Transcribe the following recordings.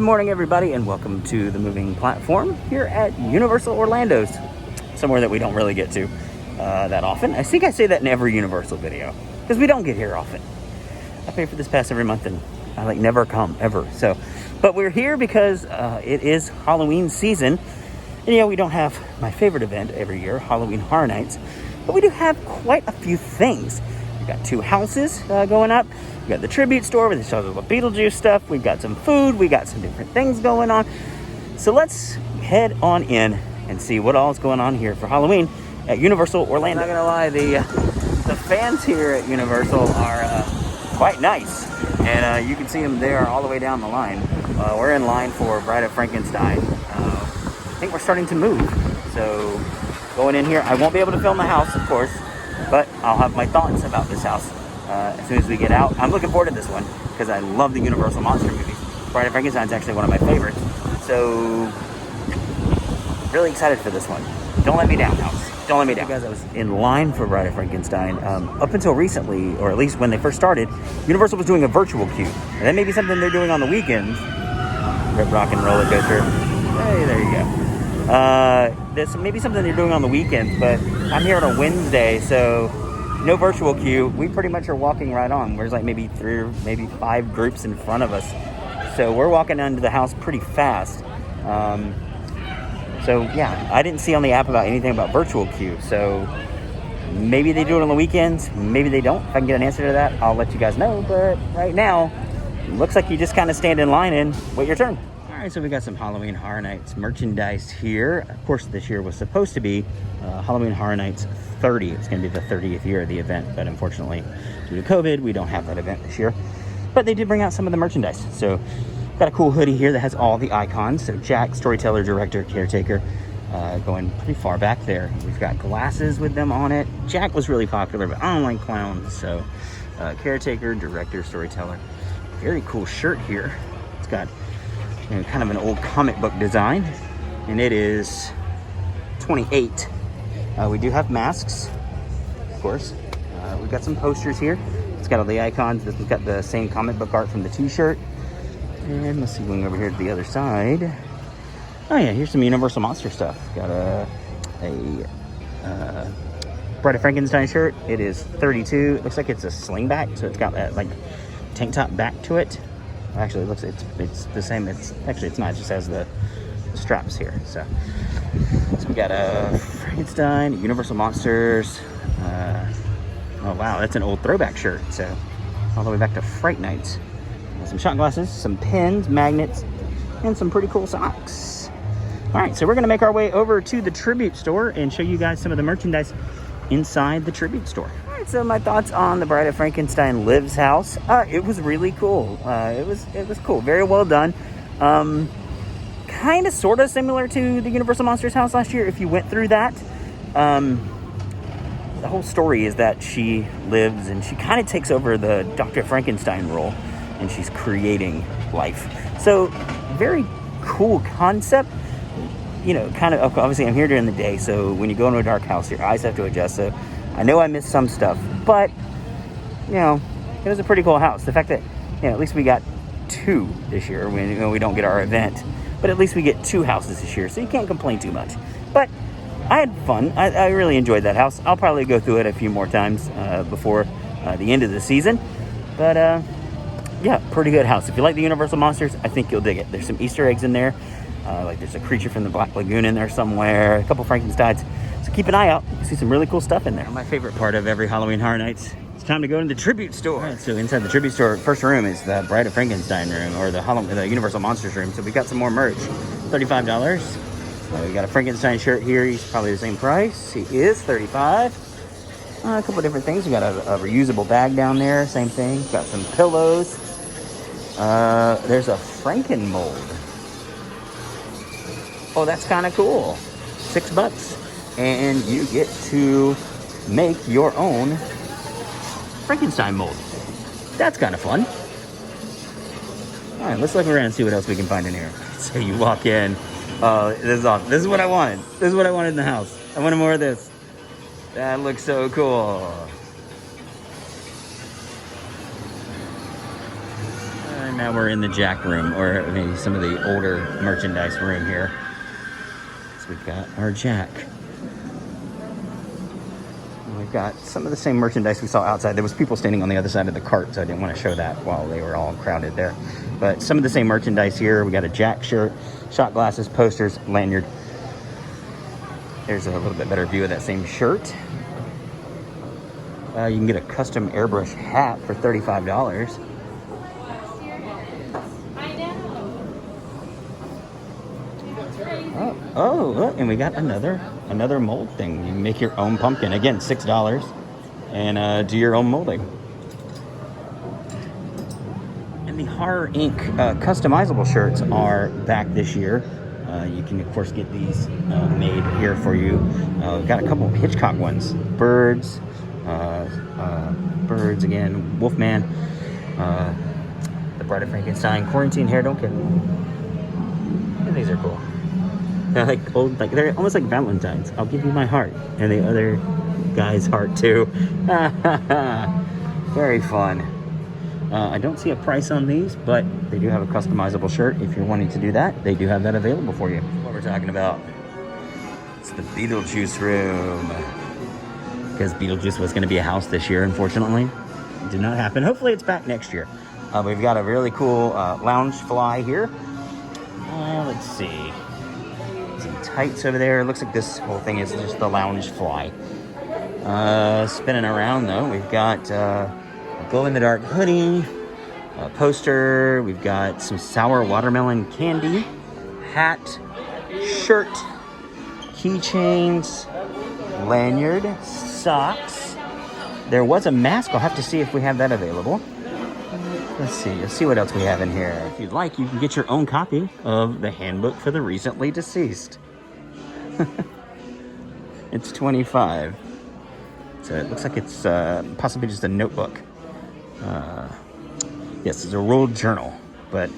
Good morning, everybody, and welcome to the moving platform here at Universal Orlando's, somewhere that we don't really get to that often. I think I say that in every Universal video because we don't get here often. I pay for this pass every month and I never come ever. But we're here because it is Halloween season, and we don't have my favorite event every year, Halloween Horror Nights, but we do have quite a few things. We've got 2 houses going up. We got the tribute store where they sell the Beetlejuice stuff. We've got some food. We got some different things going on. So let's head on in and see what all is going on here for Halloween at Universal Orlando. I'm not gonna lie, the fans here at Universal are quite nice, and you can see them there all the way down the line. We're in line for Bride of Frankenstein. I think we're starting to move, so going in here. I won't be able to film the house, of course, but I'll have my thoughts about this house as soon as we get out. I'm looking forward to this one because I love the Universal Monster movies. Bride of Frankenstein is actually one of my favorites, so really excited for this one. Don't let me down, house. Don't let me down. Guys, I was in line for Bride of Frankenstein up until recently, or at least when they first started. Universal was doing a virtual queue, and that may be something they're doing on the weekends. Red Rock and Roller Coaster. Hey, there you go. There's maybe something they're doing on the weekends, but I'm here on a Wednesday, so no virtual queue. We pretty much are walking right on. There's maybe 3 or maybe 5 groups in front of us, so we're walking onto the house pretty fast. So yeah, I didn't see on the app about anything about virtual queue, so maybe they do it on the weekends, maybe they don't. If I can get an answer to that, I'll let you guys know, but right now it looks like you just kind of stand in line and wait your turn. All right, so we got some Halloween Horror Nights merchandise here. Of course, this year was supposed to be Halloween Horror Nights 30. It's going to be the 30th year of the event, but unfortunately, due to COVID, we don't have that event this year. But they did bring out some of the merchandise. So, got a cool hoodie here that has all the icons. So, Jack, storyteller, director, caretaker, going pretty far back there. We've got glasses with them on it. Jack was really popular, but I don't like clowns. So, caretaker, director, storyteller. Very cool shirt here. It's got kind of an old comic book design, and it is $28. We do have masks, of course. We've got some posters here. It's got all the icons. This has got the same comic book art from the t-shirt. And let's see, going over here to the other side. Oh yeah, here's some Universal Monster stuff. Got a Bride of Frankenstein shirt. It is $32. It looks like it's a slingback, so it's got that tank top back to it. Actually, it looks it's the same. It's not. It just has the straps here. So we got a Frankenstein, Universal Monsters. Oh wow, that's an old throwback shirt. So all the way back to Fright Nights. Some shot glasses, some pins, magnets, and some pretty cool socks. All right, so we're gonna make our way over to the Tribute store and show you guys some of the merchandise inside the Tribute store. All right, so my thoughts on the Bride of Frankenstein Lives house. It was really cool. It was cool, very well done. Kind of sort of similar to the Universal Monsters house last year if you went through that. The whole story is that she lives and she kind of takes over the Dr. Frankenstein role, and she's creating life. So very cool concept. Kind of, obviously I'm here during the day, so when you go into a dark house, your eyes have to adjust. So I know I missed some stuff, but it was a pretty cool house. The fact that at least we got 2 this year. We don't get our event, but at least we get 2 houses this year, so you can't complain too much. But I had fun. I really enjoyed that house. I'll probably go through it a few more times before the end of the season. But yeah, pretty good house. If you like the Universal Monsters, I think you'll dig it. There's some Easter eggs in there. There's a creature from the Black Lagoon in there somewhere, a couple Frankensteins. So keep an eye out. You see some really cool stuff in there. My favorite part of every Halloween Horror Nights. It's time to go to the Tribute store. All right, so inside the Tribute store, first room is the Bride of Frankenstein room, or the Universal Monsters room. So we got some more merch. $35. We got a Frankenstein shirt here. He's probably the same price. He is $35. A couple different things. We got a reusable bag down there. Same thing. Got some pillows. There's a Franken mold. Oh, that's kind of cool. $6, and you get to make your own Frankenstein mold. That's kind of fun. All right, let's look around and see what else we can find in here. So you walk in. This is awesome. This is what I wanted. This is what I wanted in the house. I wanted more of this. That looks so cool. Now we're in the Jack room, or maybe some of the older merchandise room here. So we've got our Jack. And we've got some of the same merchandise we saw outside. There was people standing on the other side of the cart, so I didn't want to show that while they were all crowded there. But some of the same merchandise here. We got a Jack shirt, shot glasses, posters, lanyard. There's a little bit better view of that same shirt. You can get a custom airbrush hat for $35. Oh, look, and we got another mold thing. You can make your own pumpkin. Again, $6, and do your own molding. And the Horror Inc. Customizable shirts are back this year. You can, of course, get these made here for you. We've got a couple of Hitchcock ones. Birds again, Wolfman, the Bride of Frankenstein, Quarantine Hair, don't get them. Yeah, these are cool. They're like old, like they're almost like Valentine's. I'll give you my heart, and the other guy's heart too. Very fun. I don't see a price on these, but they do have a customizable shirt. If you're wanting to do that, they do have that available for you. What we're talking about, it's the Beetlejuice room. Because Beetlejuice was going to be a house this year, unfortunately. It did not happen. Hopefully it's back next year. We've got a really cool lounge fly here. Let's see. Some tights over there. It looks like this whole thing is just the lounge fly. Spinning around, though, we've got a glow-in-the-dark hoodie, a poster. We've got some sour watermelon candy, hat, shirt, keychains, lanyard, socks. There was a mask. I'll have to see if we have that available. Let's see what else we have in here. If you'd like, you can get your own copy of the Handbook for the Recently Deceased. It's $25. So it looks like it's possibly just a notebook. Yes, it's a ruled journal, but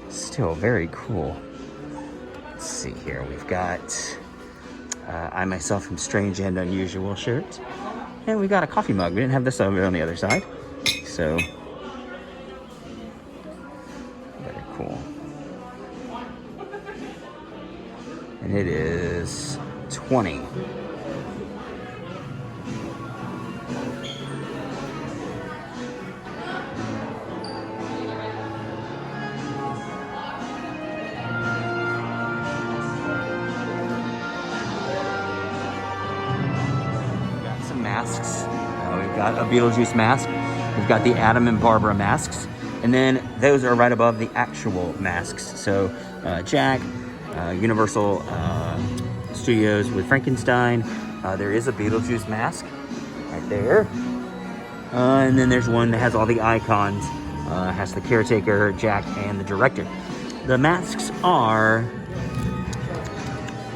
still very cool. Let's see here. We've got I Myself Am Strange and Unusual shirt. And we got a coffee mug. We didn't have this over on the other side. So, very cool. And it is $20. Masks. We've got a Beetlejuice mask. We've got the Adam and Barbara masks. And then those are right above the actual masks. So Jack, Universal Studios with Frankenstein. There is a Beetlejuice mask right there. And then there's one that has all the icons. Has the caretaker, Jack, and the director. The masks are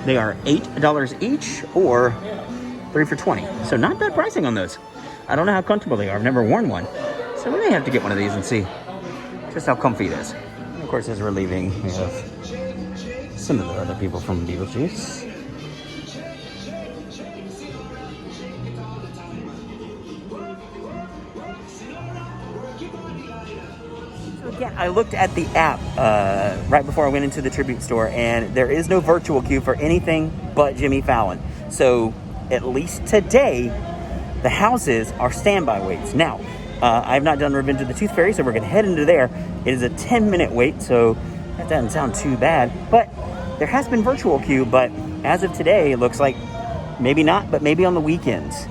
$8 each, or 3 for $20. So not bad pricing on those. I don't know how comfortable they are. I've never worn one. So we may have to get one of these and see just how comfy it is. And of course, as we're leaving, we have some of the other people from Beetlejuice. So again, I looked at the app right before I went into the tribute store, and there is no virtual queue for anything but Jimmy Fallon. So at least today, the houses are standby waits. Now, I have not done Revenge of the Tooth Fairy, so we're going to head into there. It is a 10-minute wait, so that doesn't sound too bad. But there has been virtual queue, but as of today, it looks like maybe not, but maybe on the weekends.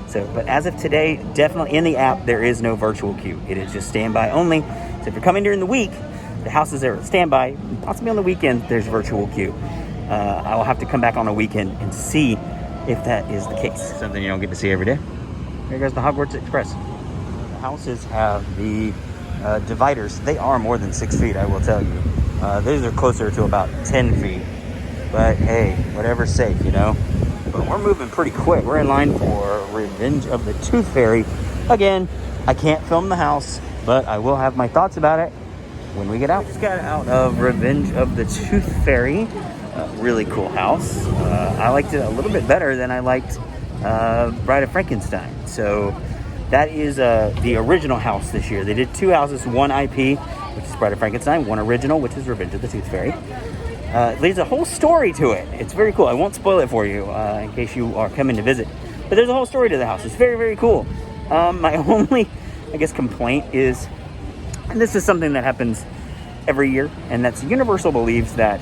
So, but as of today, definitely in the app, there is no virtual queue. It is just standby only. So if you're coming during the week, the houses are standby. Possibly on the weekend, there's virtual queue. I will have to come back on a weekend and see if that is the case. Something you don't get to see every day. Here goes the Hogwarts Express. The houses have the dividers. They are more than 6 feet, I will tell you. Those are closer to about 10 feet. But hey, whatever's safe, you know. But we're moving pretty quick. We're in line for Revenge of the Tooth Fairy. Again, I can't film the house, but I will have my thoughts about it when we get out. Just got out of Revenge of the Tooth Fairy. Really cool house. I liked it a little bit better than I liked Bride of Frankenstein. So that is the original house this year. They did 2 houses, 1 IP. which is Bride of Frankenstein, one original, which is Revenge of the Tooth Fairy. There's a whole story to it. It's very cool. I won't spoil it for you in case you are coming to visit. But there's a whole story to the house. It's very, very cool. My only, I guess, complaint is, and this is something that happens every year, and that's Universal believes that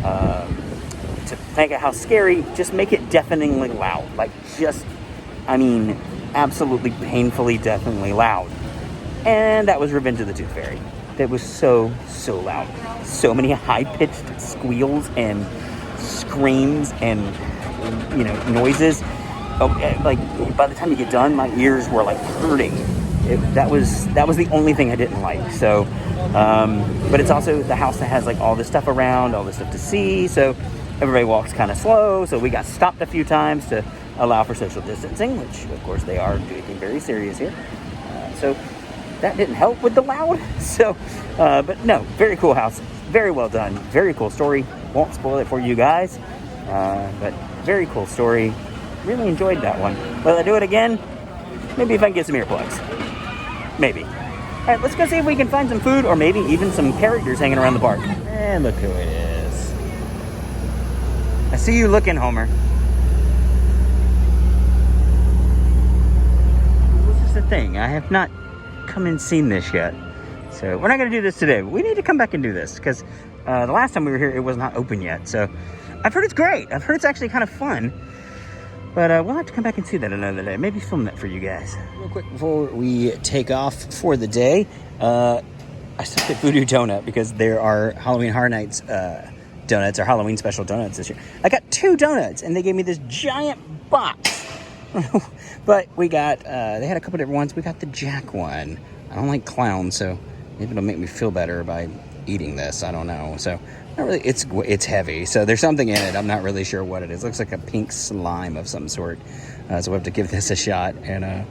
to make a house scary, just make it deafeningly loud. Like, absolutely painfully, deafeningly loud. And that was Revenge of the Tooth Fairy. That was so loud. So many high-pitched squeals and screams and, noises. Like, by the time you get done, my ears were, like, hurting. That was the only thing I didn't like. So, but it's also the house that has, like, all this stuff around, all this stuff to see. So everybody walks kind of slow. So we got stopped a few times to allow for social distancing, which, of course, they are taking very serious here. So that didn't help with the loud. So, but no, very cool house. Very well done. Very cool story. Won't spoil it for you guys. But very cool story. Really enjoyed that one. Will I do it again? Maybe if I can get some earplugs. Maybe. All right, let's go see if we can find some food or maybe even some characters hanging around the park. And look who it is. I see you looking, Homer. This is the thing. I have not come and seen this yet. So we're not going to do this today. But we need to come back and do this because the last time we were here, it was not open yet. So I've heard it's great. I've heard it's actually kind of fun. But we'll have to come back and see that another day. Maybe film that for you guys. Real quick before we take off for the day, I stopped at Voodoo Donut because there are Halloween Horror Nights donuts or Halloween special donuts this year. I got 2 donuts and they gave me this giant box. But we got, they had a couple different ones. We got the Jack one. I don't like clowns, so maybe it'll make me feel better by eating this. I don't know. So not really, it's heavy. So there's something in it. I'm not really sure what it is. Looks like a pink slime of some sort. So we'll have to give this a shot and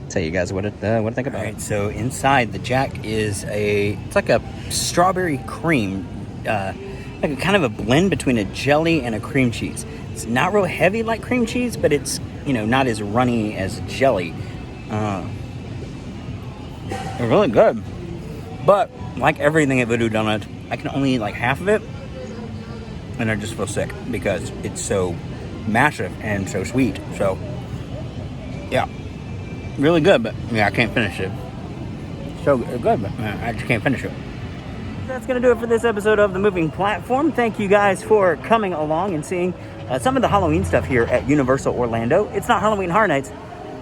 tell you guys what I think about it. All right, so inside the Jack is it's like a strawberry cream, like a kind of a blend between a jelly and a cream cheese. It's not real heavy like cream cheese, but it's, not as runny as jelly. They're really good. But like everything at Voodoo Donut, I can only eat like half of it, and I just feel sick because it's so massive and so sweet. So, yeah, really good, but I can't finish it. So good, but I just can't finish it. That's going to do it for this episode of The Moving Platform. Thank you guys for coming along and seeing some of the Halloween stuff here at Universal Orlando. It's not Halloween Horror Nights,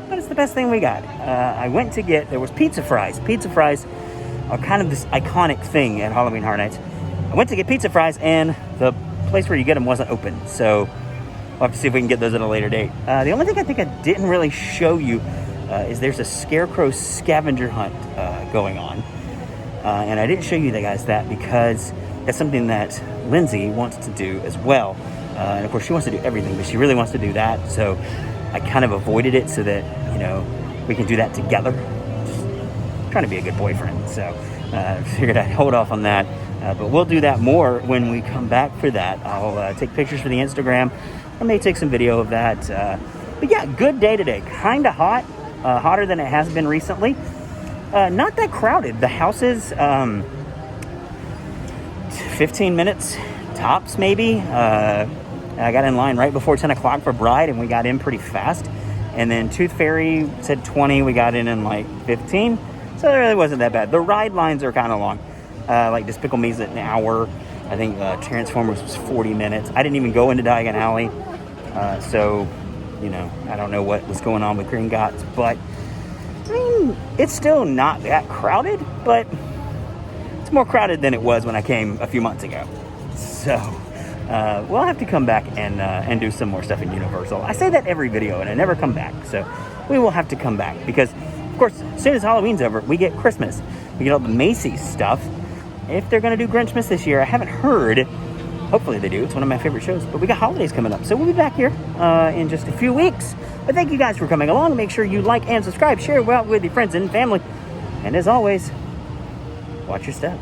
but it's the best thing we got. I went to there was pizza fries. Pizza fries are kind of this iconic thing at Halloween Horror Nights. I went to get pizza fries and the place where you get them wasn't open. So we'll have to see if we can get those at a later date. The only thing I think I didn't really show you is there's a scarecrow scavenger hunt going on. And I didn't show you guys that because that's something that Lindsay wants to do as well. And of course she wants to do everything, but she really wants to do that. So I kind of avoided it so that, we can do that together. Just trying to be a good boyfriend. So I figured I'd hold off on that. But we'll do that more when we come back for that. I'll take pictures for the Instagram. I may take some video of that. But yeah, good day today. Kind of hot. Hotter than it has been recently. Not that crowded. The house is 15 minutes tops, maybe. I got in line right before 10 o'clock for Bride, and we got in pretty fast. And then Tooth Fairy said 20. We got in like 15. So it really wasn't that bad. The ride lines are kind of long. Like Despicable Me's at an hour. I think Transformers was 40 minutes. I didn't even go into Diagon Alley. So, I don't know what was going on with Gringotts. But, it's still not that crowded. But it's more crowded than it was when I came a few months ago. So, we'll have to come back and do some more stuff in Universal. I say that every video, and I never come back. So, we will have to come back. Because, of course, as soon as Halloween's over, we get Christmas. We get all the Macy's stuff. If they're going to do Grinchmas this year, I haven't heard. Hopefully they do. It's one of my favorite shows. But we got holidays coming up. So we'll be back here in just a few weeks. But thank you guys for coming along. Make sure you like and subscribe. Share it out with your friends and family. And as always, watch your step.